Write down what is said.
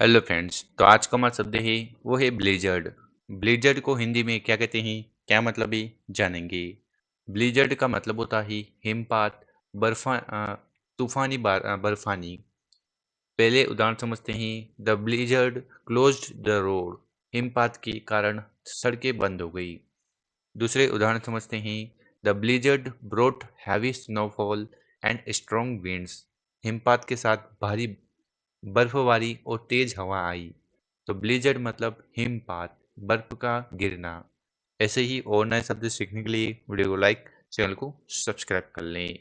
Hello friends. तो आज का हमारा शब्द है वो है ब्लिजर्ड। ब्लिजर्ड को हिंदी में क्या कहते हैं, क्या मतलब है, जानेंगे। ब्लिजर्ड का मतलब होता है हिमपात, तूफानी बर्फानी। पहले उदाहरण समझते हैं। The blizzard closed the road. हिमपात के कारण सड़कें बंद हो गई। दूसरे उदाहरण समझते हैं। The blizzard brought heavy snowfall and strong winds. हिमपात के साथ भारी बर्फबारी और तेज हवा आई। तो ब्लिजर्ड मतलब हिमपात, बर्फ का गिरना। ऐसे ही और नए शब्द सीखने के लिए वीडियो को लाइक, चैनल को सब्सक्राइब कर लें।